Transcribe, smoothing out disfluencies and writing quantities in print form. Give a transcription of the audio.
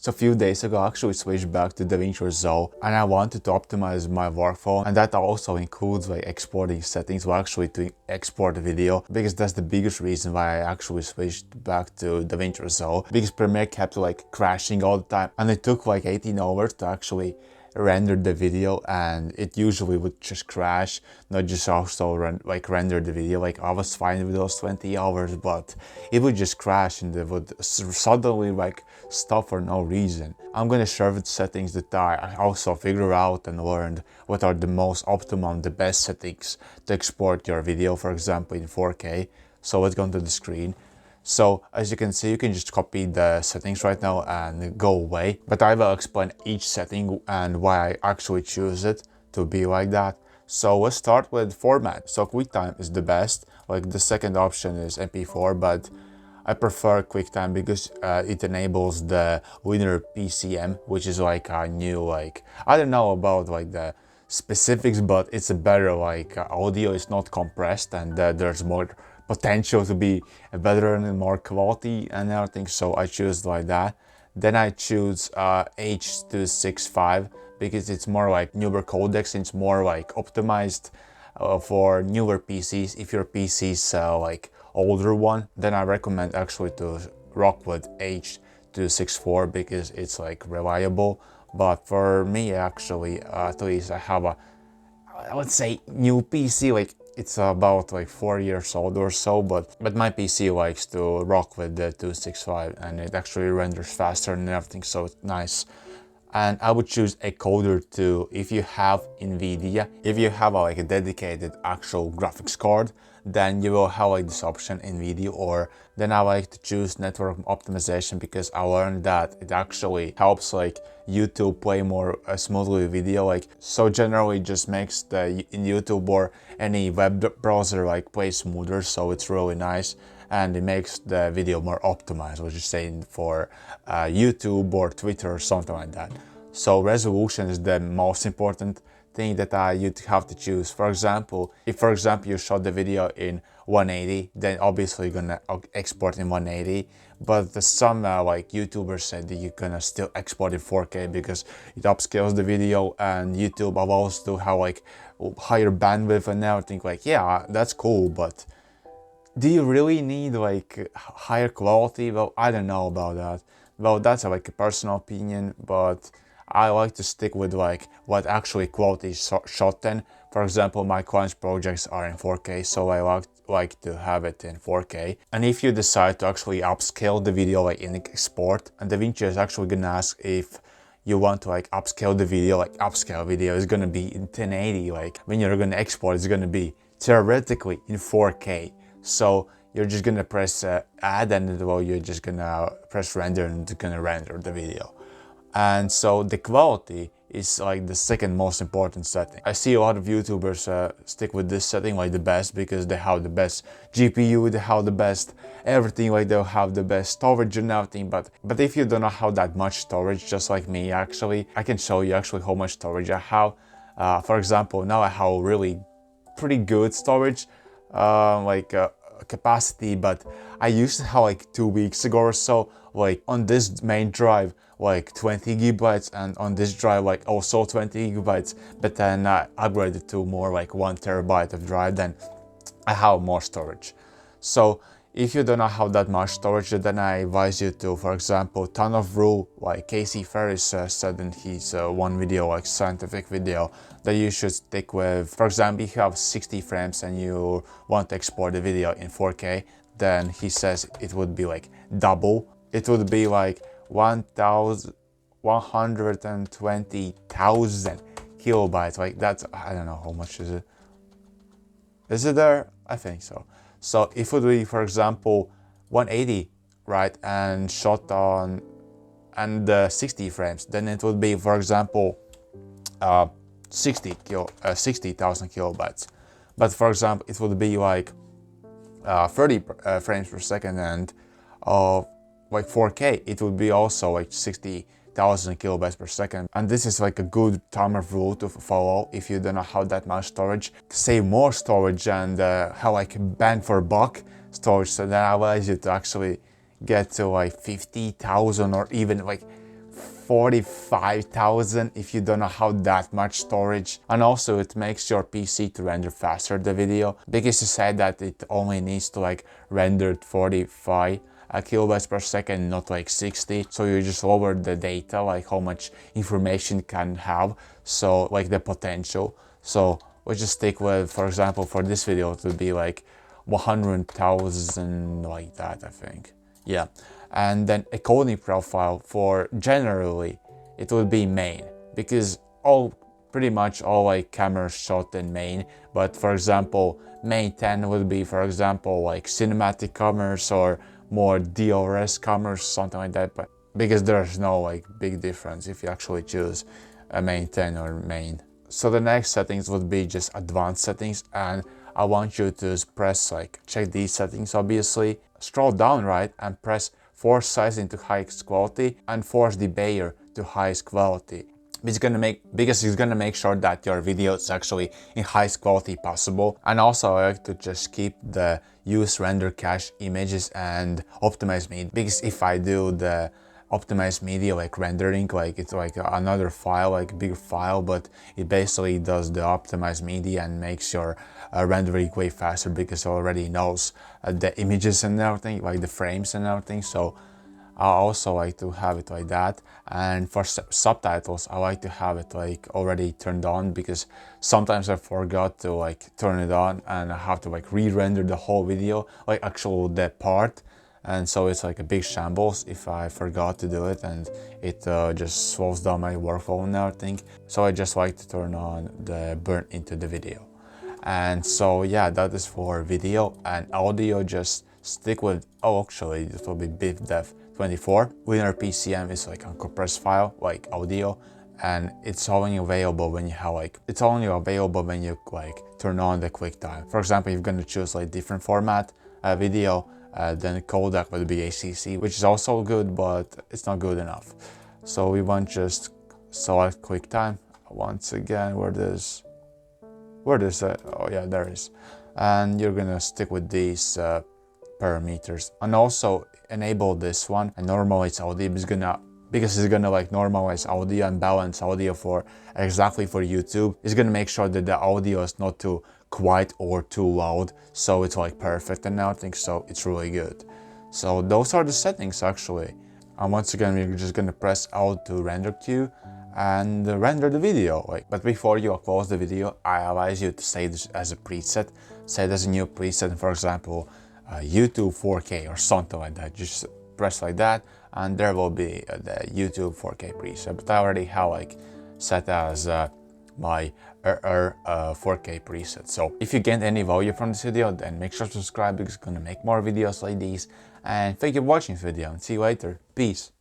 So a few days ago, I actually switched back to Davinci Resolve and I wanted to optimize my workflow, and that also includes like exporting settings or actually to export the video, because that's the biggest reason why I actually switched back to Davinci Resolve, because Premiere kept like crashing all the time and it took like 18 hours to actually render the video, and it usually would just crash, not just also render the video. Like I was fine with those 20 hours, but it would just crash and it would suddenly like stop for no reason. I'm gonna share the settings that I also figured out and learned what are the most optimum, the best settings to export your video, for example in 4K. So let's go to the screen. So as you can see, you can just copy the settings right now and go away. But I will explain each setting and why I actually choose it to be like that. So let's start with format. So QuickTime is the best. Like the second option is MP4, but I prefer QuickTime because it enables the linear PCM, which is like a new, like, I don't know about like the specifics, but it's a better like audio. It's not compressed, and there's more potential to be better and more quality and everything, so I choose like that. Then I choose H.265 because it's more like newer codecs, it's more like optimized for newer PCs. If your PC is like older one, then I recommend actually to rock with H.264 because it's like reliable. But for me actually, at least I have a, I would say, new PC, like it's about like 4 years old or so, but my PC likes to rock with the 265 and it actually renders faster and everything, so it's nice. And I would choose a coder too if you have NVIDIA. If you have like a dedicated actual graphics card, then you will have like this option NVIDIA, or then I like to choose network optimization because I learned that it actually helps like YouTube play more smoothly video. Like, so generally just makes the in YouTube or any web browser like play smoother, so it's really nice. And it makes the video more optimized, which is saying for YouTube or Twitter or something like that. So resolution is the most important thing that you have to choose. For example, if you shot the video in 180, then obviously you're gonna export in 180. But some like YouTubers said that you're gonna still export in 4K because it upscales the video, and YouTube allows to have like higher bandwidth and everything. Like, yeah, that's cool, but do you really need like higher quality? Well, I don't know about that. Well, that's like a personal opinion, but I like to stick with like what actually quality is shot in. For example, my client's projects are in 4K, so I like to have it in 4K. And if you decide to actually upscale the video like in export, and Davinci is actually gonna ask if you want to like upscale the video, like upscale video is gonna be in 1080, like when you're gonna export it's gonna be theoretically in 4K. So you're just gonna press add, and well, you're just gonna press render and it's gonna render the video. And so the quality is like the second most important setting. I see a lot of YouTubers stick with this setting like the best because they have the best GPU, they have the best everything, like they'll have the best storage and everything. But if you don't have that much storage, just like me actually, I can show you actually how much storage I have. For example, now I have really pretty good storage, capacity, but I used to have like 2 weeks ago or so, like on this main drive like 20 gigabytes, and on this drive like also 20 gigabytes, but then I upgraded to more like 1 terabyte of drive, then I have more storage. So if you don't have that much storage, then I advise you to, for example, ton of rule, like Casey Ferris said in his one video, like scientific video, that you should stick with. For example, if you have 60 frames and you want to export the video in 4K, then he says it would be like double. It would be like 120,000 kilobytes. Like that's, I don't know how much is it. Is it there? I think so. So if it would be, for example, 180, right, and shot on and 60 frames, then it would be, for example, 60,000 kilobytes. But for example, it would be like 30 frames per second, and like 4K, it would be also like 60,000 kilobytes per second. And this is like a good timer rule to follow if you don't have that much storage. Save more storage and have like a bang for buck storage, so that allows you to actually get to like 50,000 or even like 45,000 if you don't know how that much storage. And also it makes your PC to render faster the video, because you said that it only needs to like render 45 kilobytes per second, not like 60. So you just lower the data, like how much information can have, so like the potential. So we just stick with, for example, for this video it would be like 100,000, like that, I think. Yeah. And then a coding profile for generally it would be main, because pretty much all like cameras shot in main. But for example, main 10 would be, for example, like cinematic cameras or more DRS cameras, something like that. But because there's no like big difference if you actually choose a main 10 or main. So the next settings would be just advanced settings, and I want you to press like check these settings, obviously, scroll down right and press force sizing to highest quality and force debayer to highest quality. Because it's gonna make sure that your video is actually in highest quality possible. And also I like to just keep the use render cache images and optimize media, because if I do the optimized media like rendering, like it's like another file, like a bigger file, but it basically does the optimized media and makes your rendering way faster, because it already knows the images and everything, like the frames and everything. So I also like to have it like that. And for subtitles, I like to have it like already turned on, because sometimes I forgot to like turn it on and I have to like re-render the whole video, like actual that part. And so it's like a big shambles if I forgot to do it, and it just slows down my workflow and everything. So I just like to turn on the burn into the video. And so yeah, that is for video. And audio, just stick with, actually it will be BIFDEF 24. Linear PCM is like a compressed file, like audio, and it's only available when you have like, it's only available when you like turn on the QuickTime. For example, if you're gonna choose like different format video, then codec would be ACC, which is also good, but it's not good enough. So we want just select QuickTime once again. Where does oh yeah, there is. And you're gonna stick with these parameters, and also enable this one and normalize audio, because it's gonna like normalize audio and balance audio for exactly for YouTube. It's gonna make sure that the audio is not too quiet or too loud, so it's like perfect and everything. So it's really good. So those are the settings actually. And once again, we're just gonna press Alt to render queue and render the video. But before you close the video, I advise you to save this as a preset. Save as a new preset, for example, YouTube 4K or something like that. Just press like that, and there will be the YouTube 4K preset. But I already have like set as my 4K preset. So if you gained any value from this video, then make sure to subscribe, because I'm gonna make more videos like these. And thank you for watching this video, and see you later. Peace.